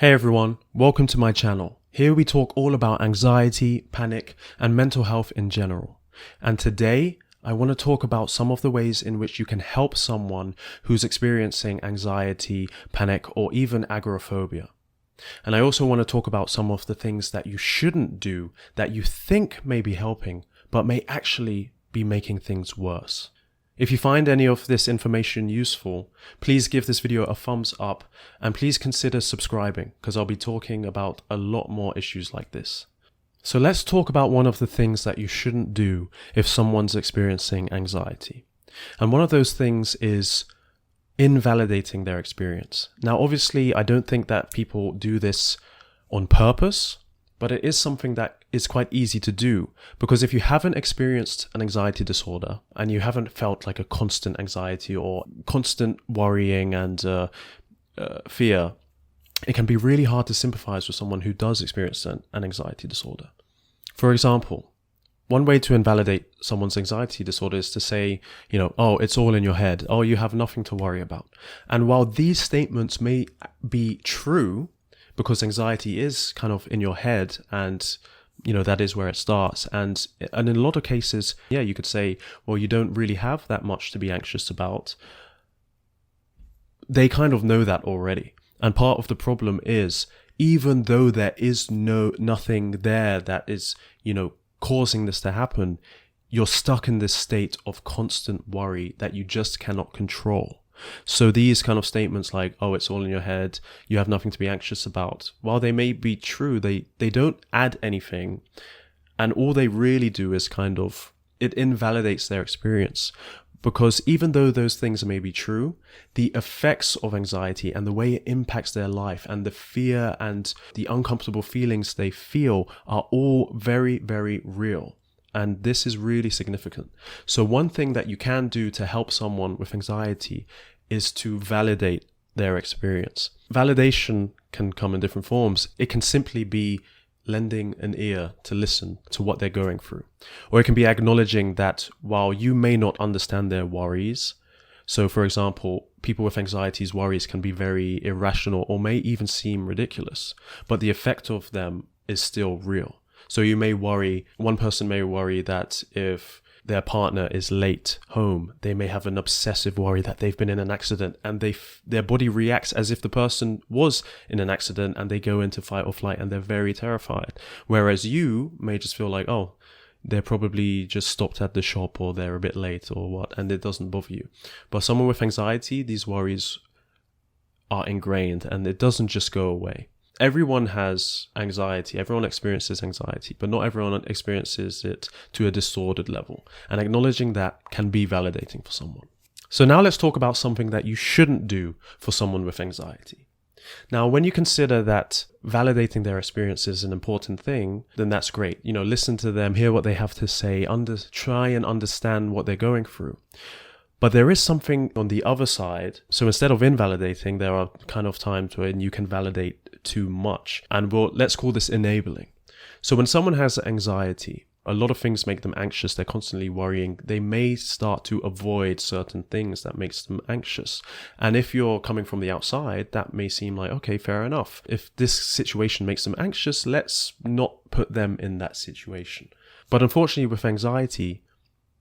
Hey everyone, welcome to my channel. Here we talk all about anxiety, panic, and mental health in general. And today, I want to talk about some of the ways in which you can help someone who's experiencing anxiety, panic, or even agoraphobia. And I also want to talk about some of the things that you shouldn't do that you think may be helping, but may actually be making things worse. If you find any of this information useful, please give this video a thumbs up and please consider subscribing because I'll be talking about a lot more issues like this. So let's talk about one of the things that you shouldn't do if someone's experiencing anxiety. And one of those things is invalidating their experience. Now, obviously, I don't think that people do this on purpose, but it is something that is quite easy to do, because if you haven't experienced an anxiety disorder and you haven't felt like a constant anxiety or constant worrying and fear, it can be really hard to sympathize with someone who does experience an anxiety disorder. For example, one way to invalidate someone's anxiety disorder is to say, oh, it's all in your head. Oh, you have nothing to worry about. And while these statements may be true, because anxiety is kind of in your head and that is where it starts. And in a lot of cases, you could say, well, you don't really have that much to be anxious about. They kind of know that already. And part of the problem is, even though there is nothing there that is, causing this to happen, you're stuck in this state of constant worry that you just cannot control. So these kind of statements like, oh, it's all in your head, you have nothing to be anxious about, while they may be true, they don't add anything. And all they really do is it invalidates their experience. Because even though those things may be true, the effects of anxiety and the way it impacts their life and the fear and the uncomfortable feelings they feel are all very, very real. And this is really significant. So one thing that you can do to help someone with anxiety is to validate their experience. Validation can come in different forms. It can simply be lending an ear to listen to what they're going through. Or it can be acknowledging that while you may not understand their worries, so for example, people with anxiety's worries can be very irrational or may even seem ridiculous, but the effect of them is still real. So you may worry, one person may worry that if their partner is late home, they may have an obsessive worry that they've been in an accident, and their body reacts as if the person was in an accident, and they go into fight or flight and they're very terrified. Whereas you may just feel like, oh, they're probably just stopped at the shop or they're a bit late or what, and it doesn't bother you. But someone with anxiety, these worries are ingrained and it doesn't just go away. Everyone has anxiety, everyone experiences anxiety, but not everyone experiences it to a disordered level. And acknowledging that can be validating for someone. So now let's talk about something that you shouldn't do for someone with anxiety. Now, when you consider that validating their experience is an important thing, then that's great. Listen to them, hear what they have to say, try and understand what they're going through. But there is something on the other side. So instead of invalidating, there are kind of times when you can validate too much. And let's call this enabling. So when someone has anxiety, a lot of things make them anxious. They're constantly worrying. They may start to avoid certain things that makes them anxious. And if you're coming from the outside, that may seem like, okay, fair enough. If this situation makes them anxious, let's not put them in that situation. But unfortunately with anxiety,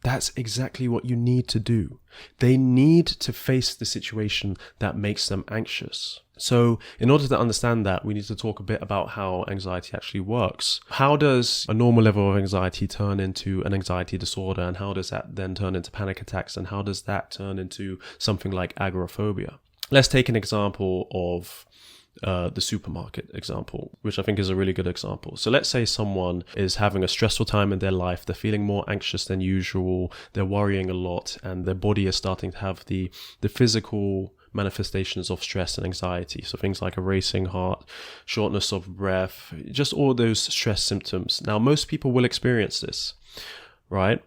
that's exactly what you need to do. They need to face the situation that makes them anxious. So in order to understand that, we need to talk a bit about how anxiety actually works. How does a normal level of anxiety turn into an anxiety disorder? And how does that then turn into panic attacks? And how does that turn into something like agoraphobia? Let's take an example of the supermarket example, which I think is a really good example. So let's say someone is having a stressful time in their life. They're feeling more anxious than usual. They're worrying a lot, and their body is starting to have the physical manifestations of stress and anxiety. So things like a racing heart, shortness of breath, just all those stress symptoms. Now, most people will experience this, right?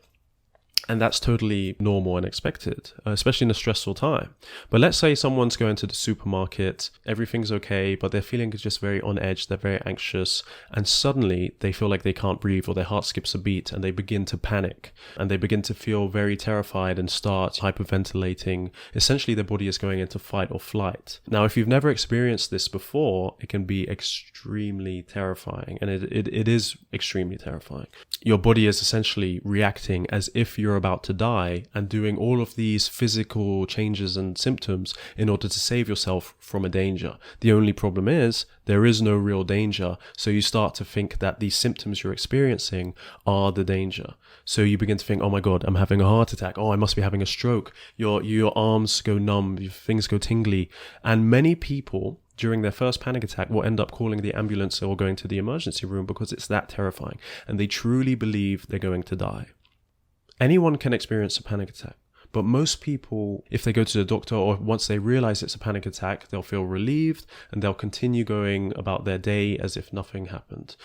And that's totally normal and expected, especially in a stressful time. But let's say someone's going to the supermarket, everything's okay, but they're feeling just very on edge, they're very anxious, and suddenly they feel like they can't breathe or their heart skips a beat and they begin to panic and they begin to feel very terrified and start hyperventilating. Essentially, their body is going into fight or flight. Now, if you've never experienced this before, it can be extremely terrifying, and it is extremely terrifying. Your body is essentially reacting as if you're about to die and doing all of these physical changes and symptoms in order to save yourself from a danger. The only problem is there is no real danger, so you start to think that these symptoms you're experiencing are the danger. So you begin to think, oh my God, I'm having a heart attack. Oh, I must be having a stroke. Your arms go numb, your fingers go tingly. And many people during their first panic attack will end up calling the ambulance or going to the emergency room because it's that terrifying and they truly believe they're going to die. Anyone can experience a panic attack, but most people, if they go to the doctor or once they realize it's a panic attack, they'll feel relieved and they'll continue going about their day as if nothing happened.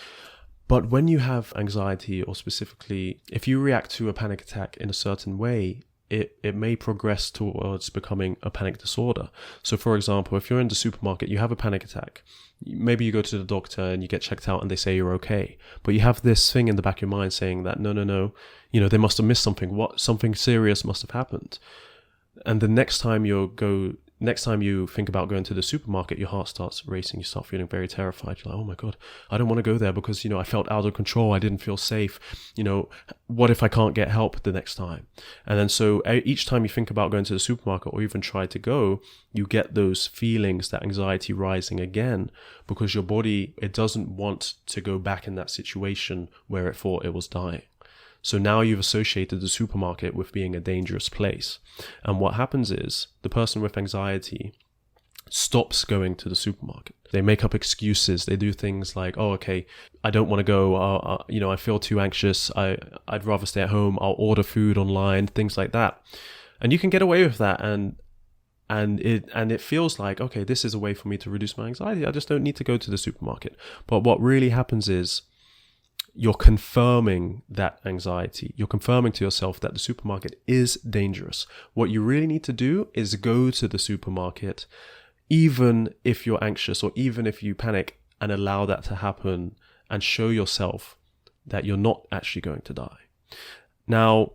But when you have anxiety, or specifically, if you react to a panic attack in a certain way, it may progress towards becoming a panic disorder. So for example, if you're in the supermarket, you have a panic attack, maybe you go to the doctor and you get checked out and they say you're okay, but you have this thing in the back of your mind saying that no, they must have missed something, something serious must have happened. And the next time you think about going to the supermarket, your heart starts racing, you start feeling very terrified. You're like, oh my God, I don't want to go there because, I felt out of control. I didn't feel safe. What if I can't get help the next time? And then so each time you think about going to the supermarket or even try to go, you get those feelings, that anxiety rising again, because your body, it doesn't want to go back in that situation where it thought it was dying. So now you've associated the supermarket with being a dangerous place. And what happens is the person with anxiety stops going to the supermarket. They make up excuses. They do things like, oh, okay, I don't want to go. I feel too anxious. I'd rather stay at home. I'll order food online, things like that. And you can get away with that. And it feels like, okay, this is a way for me to reduce my anxiety. I just don't need to go to the supermarket. But what really happens is, you're confirming that anxiety. You're confirming to yourself that the supermarket is dangerous. What you really need to do is go to the supermarket, even if you're anxious or even if you panic, and allow that to happen and show yourself that you're not actually going to die. Now,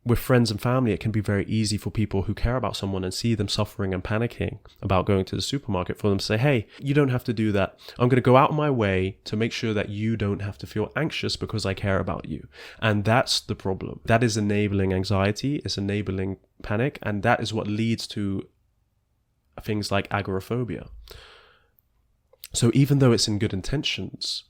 with friends and family, it can be very easy for people who care about someone and see them suffering and panicking about going to the supermarket for them to say, hey, you don't have to do that. I'm going to go out of my way to make sure that you don't have to feel anxious because I care about you. And that's the problem. That is enabling anxiety, it's enabling panic, and that is what leads to things like agoraphobia. So even though it's in good intentions,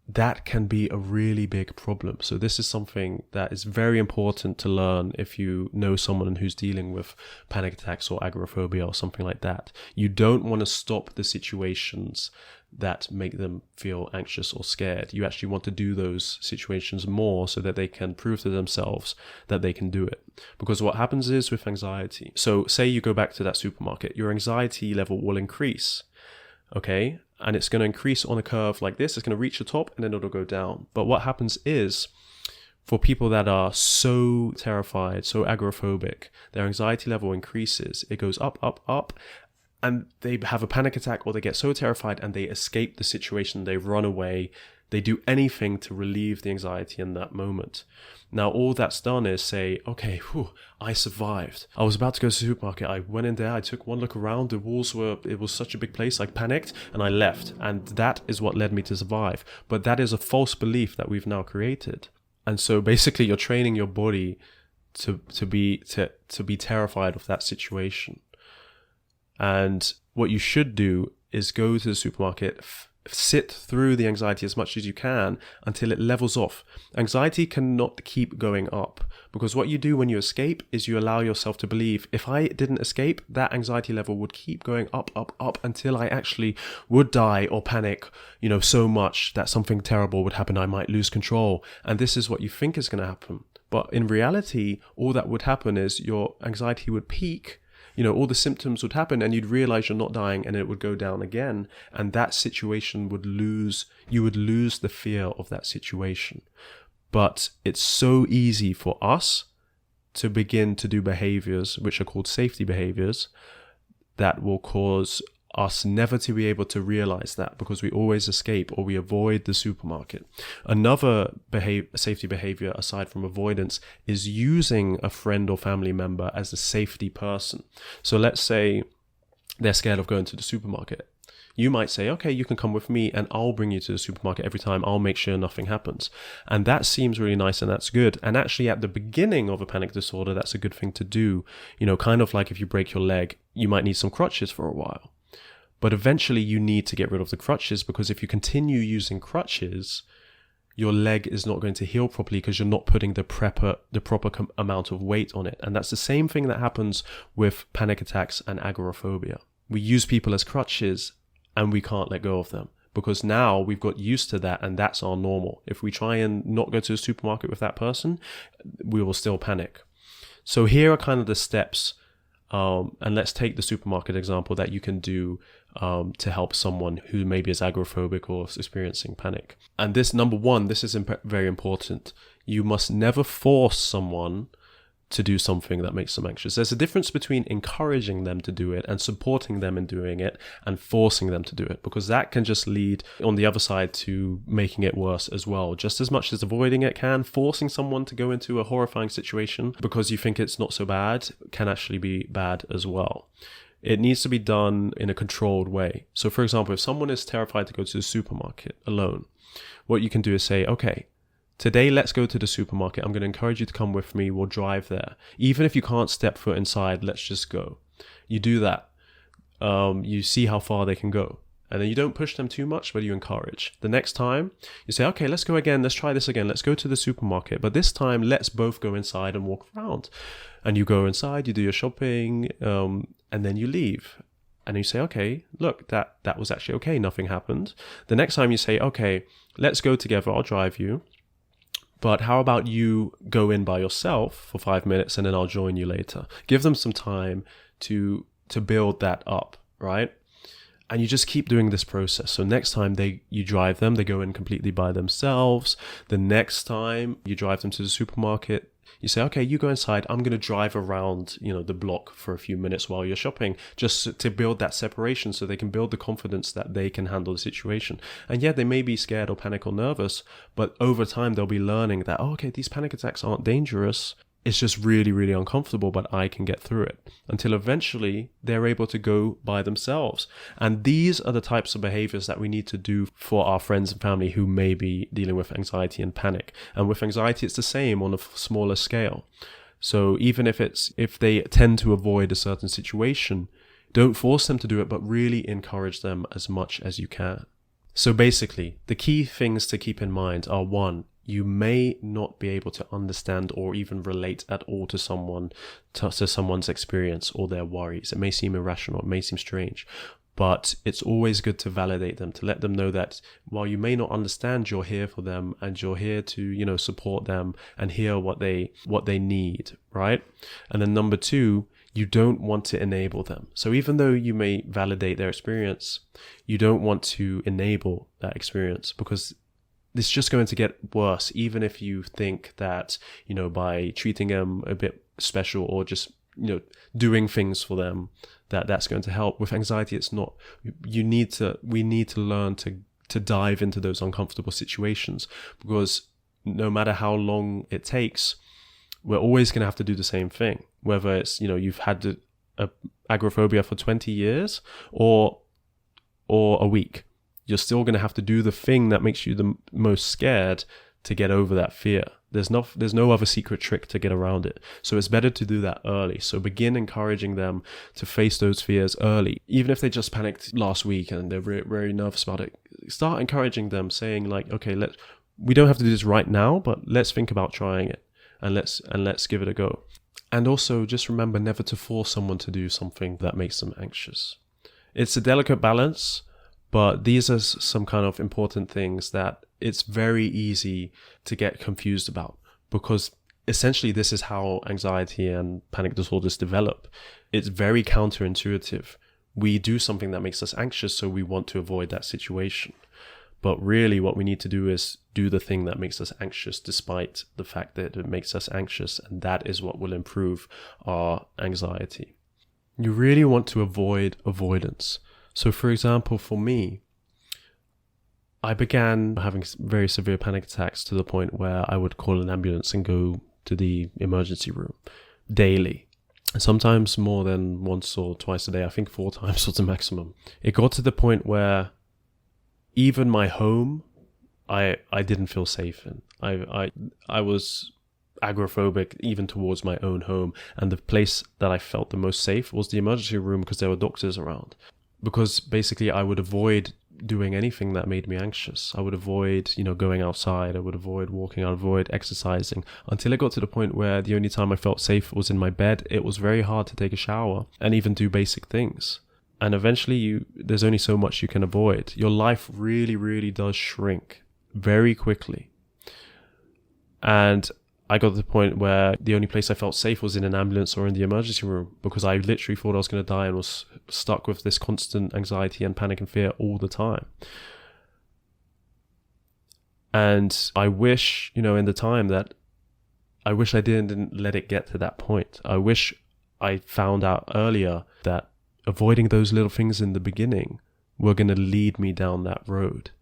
that can be a really big problem. So this is something that is very important to learn if you know someone who's dealing with panic attacks or agoraphobia or something like that. You don't want to stop the situations that make them feel anxious or scared. You actually want to do those situations more so that they can prove to themselves that they can do it. Because what happens is with anxiety, so say you go back to that supermarket, your anxiety level will increase. Okay, and it's going to increase on a curve like this. It's going to reach the top and then it'll go down. But what happens is, for people that are so terrified, so agoraphobic, their anxiety level increases. It goes up, up, up, and they have a panic attack or they get so terrified and they escape the situation. They run away. They do anything to relieve the anxiety in that moment. Now, all that's done is say, okay, I survived. I was about to go to the supermarket. I went in there. I took one look around. It was such a big place. I panicked and I left. And that is what led me to survive. But that is a false belief that we've now created. And so basically you're training your body to be terrified of that situation. And what you should do is go to the supermarket, sit through the anxiety as much as you can until it levels off. Anxiety cannot keep going up, because what you do when you escape is you allow yourself to believe, if I didn't escape, that anxiety level would keep going up, up, up until I actually would die or panic, so much that something terrible would happen. I might lose control. And this is what you think is going to happen. But in reality, all that would happen is your anxiety would peak. All the symptoms would happen and you'd realize you're not dying, and it would go down again. And that situation you would lose the fear of that situation. But it's so easy for us to begin to do behaviors, which are called safety behaviors, that will cause us never to be able to realize that, because we always escape or we avoid the supermarket. Another safety behavior aside from avoidance is using a friend or family member as a safety person. So let's say they're scared of going to the supermarket. You might say, okay, you can come with me and I'll bring you to the supermarket every time. I'll make sure nothing happens. And that seems really nice and that's good. And actually at the beginning of a panic disorder, that's a good thing to do. You know, kind of like if you break your leg, you might need some crutches for a while. But eventually you need to get rid of the crutches, because if you continue using crutches, your leg is not going to heal properly because you're not putting the proper amount of weight on it. And that's the same thing that happens with panic attacks and agoraphobia. We use people as crutches and we can't let go of them, because now we've got used to that and that's our normal. If we try and not go to the supermarket with that person, we will still panic. So here are kind of the steps. And let's take the supermarket example that you can do to help someone who maybe is agoraphobic or is experiencing panic. And this, number one, this is very important. You must never force someone to do something that makes them anxious. There's a difference between encouraging them to do it and supporting them in doing it and forcing them to do it, because that can just lead on the other side to making it worse as well. Just as much as avoiding it can, forcing someone to go into a horrifying situation because you think it's not so bad can actually be bad as well. It needs to be done in a controlled way. So for example, if someone is terrified to go to the supermarket alone, what you can do is say, okay, today, let's go to the supermarket. I'm going to encourage you to come with me. We'll drive there. Even if you can't step foot inside, let's just go. You do that. You see how far they can go. And then you don't push them too much, but you encourage. The next time, you say, okay, let's go again. Let's try this again. Let's go to the supermarket. But this time, let's both go inside and walk around. And you go inside, you do your shopping, and then you leave. And you say, okay, look, that was actually okay. Nothing happened. The next time you say, okay, let's go together. I'll drive you. But how about you go in by yourself for 5 minutes and then I'll join you later. Give them some time to build that up, right? And you just keep doing this process. So next time you drive them, they go in completely by themselves. The next time you drive them to the supermarket, you say, okay, you go inside. I'm going to drive around, the block for a few minutes while you're shopping, just to build that separation so they can build the confidence that they can handle the situation. And yeah, they may be scared or panic or nervous, but over time they'll be learning that, oh, okay, these panic attacks aren't dangerous. It's just really, really uncomfortable, but I can get through it, until eventually they're able to go by themselves. And these are the types of behaviors that we need to do for our friends and family who may be dealing with anxiety and panic. And with anxiety, it's the same on a smaller scale. So even if they tend to avoid a certain situation, don't force them to do it, but really encourage them as much as you can. So basically, the key things to keep in mind are: one, you may not be able to understand or even relate at all to someone's experience or their worries. It may seem irrational, it may seem strange, but it's always good to validate them, to let them know that while you may not understand, you're here for them and you're here to, support them and hear what they need, right? And then number two, you don't want to enable them. So even though you may validate their experience, you don't want to enable that experience, because it's just going to get worse, even if you think that, by treating them a bit special or just, doing things for them, that's going to help. With anxiety, it's not. We need to learn to dive into those uncomfortable situations, because no matter how long it takes, we're always going to have to do the same thing. Whether it's, you've had agoraphobia for 20 years or a week. You're still going to have to do the thing that makes you the most scared to get over that fear. There's no other secret trick to get around it. So it's better to do that early. So begin encouraging them to face those fears early. Even if they just panicked last week and they're very nervous about it, start encouraging them, saying like, okay, we don't have to do this right now, but let's think about trying it and let's give it a go. And also just remember never to force someone to do something that makes them anxious. It's a delicate balance, but these are some kind of important things that it's very easy to get confused about, because essentially this is how anxiety and panic disorders develop. It's very counterintuitive. We do something that makes us anxious, so we want to avoid that situation. But really what we need to do is do the thing that makes us anxious, despite the fact that it makes us anxious. And that is what will improve our anxiety. You really want to avoid avoidance. So for example, for me, I began having very severe panic attacks to the point where I would call an ambulance and go to the emergency room daily. Sometimes more than once or twice a day. I think 4 times was the maximum. It got to the point where even my home, I didn't feel safe in. I was agoraphobic even towards my own home. And the place that I felt the most safe was the emergency room, because there were doctors around. Because basically I would avoid doing anything that made me anxious. I would avoid, going outside. I would avoid walking. I would avoid exercising, until it got to the point where the only time I felt safe was in my bed. It was very hard to take a shower and even do basic things. And eventually there's only so much you can avoid. Your life really, really does shrink very quickly. And I got to the point where the only place I felt safe was in an ambulance or in the emergency room, because I literally thought I was going to die and was stuck with this constant anxiety and panic and fear all the time. And I wish, in the time that I wish I didn't let it get to that point. I wish I found out earlier that avoiding those little things in the beginning were going to lead me down that road.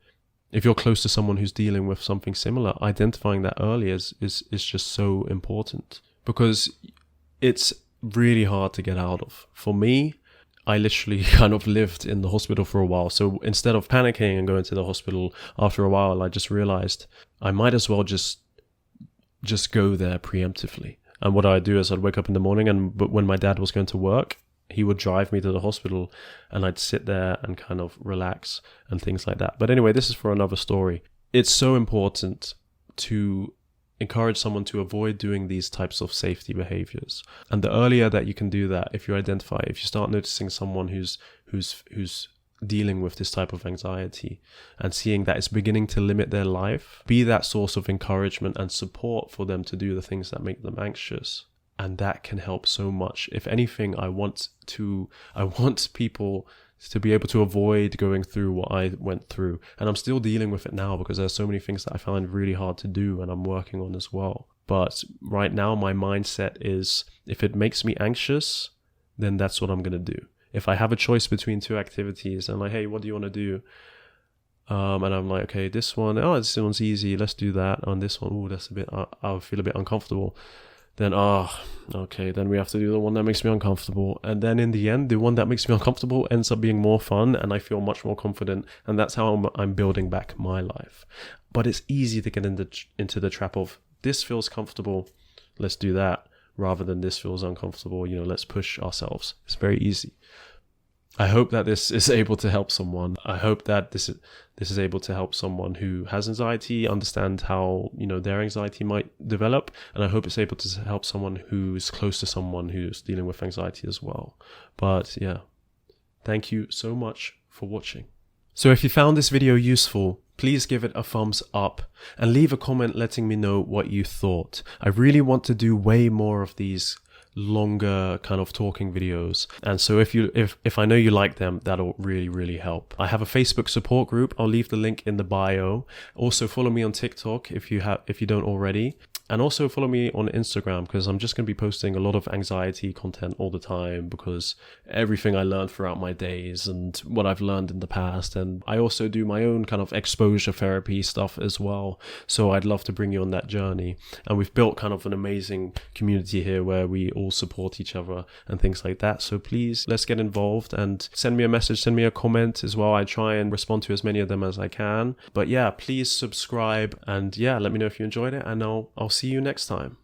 If you're close to someone who's dealing with something similar, identifying that early is just so important, because it's really hard to get out of. For me, I literally kind of lived in the hospital for a while. So instead of panicking and going to the hospital, after a while, I just realized I might as well just go there preemptively. And what I'd do is I'd wake up in the morning, but when my dad was going to work, he would drive me to the hospital and I'd sit there and kind of relax and things like that. But anyway, this is for another story. It's so important to encourage someone to avoid doing these types of safety behaviors. And the earlier that you can do that, if you start noticing someone who's dealing with this type of anxiety and seeing that it's beginning to limit their life, be that source of encouragement and support for them to do the things that make them anxious. And that can help so much. If anything, I want people to be able to avoid going through what I went through. And I'm still dealing with it now, because there's so many things that I find really hard to do and I'm working on as well. But right now, my mindset is, if it makes me anxious, then that's what I'm going to do. If I have a choice between 2 activities, and like, hey, what do you want to do? And I'm like, okay, this one's easy, let's do that. On this one, that's a bit, I'll feel a bit uncomfortable. Then, okay, then we have to do the one that makes me uncomfortable. And then in the end, the one that makes me uncomfortable ends up being more fun and I feel much more confident. And that's how I'm building back my life. But it's easy to get into the trap of, this feels comfortable, let's do that, rather than this feels uncomfortable, let's push ourselves. It's very easy. I hope that this is able to help someone. I hope that this is able to help someone who has anxiety understand how, their anxiety might develop. And I hope it's able to help someone who's close to someone who's dealing with anxiety as well. But yeah, thank you so much for watching. So if you found this video useful, please give it a thumbs up and leave a comment letting me know what you thought. I really want to do way more of these longer kind of talking videos, and so if I know you like them, that'll really, really help. I have a Facebook support group. I'll leave the link in the bio. Also follow me on TikTok if you don't already. And also follow me on Instagram, because I'm just going to be posting a lot of anxiety content all the time, because everything I learned throughout my days and what I've learned in the past. And I also do my own kind of exposure therapy stuff as well. So I'd love to bring you on that journey. And we've built kind of an amazing community here where we all support each other and things like that. So please, let's get involved and send me a message, send me a comment as well. I try and respond to as many of them as I can. But yeah, please subscribe and yeah, let me know if you enjoyed it, and I'll see you next time.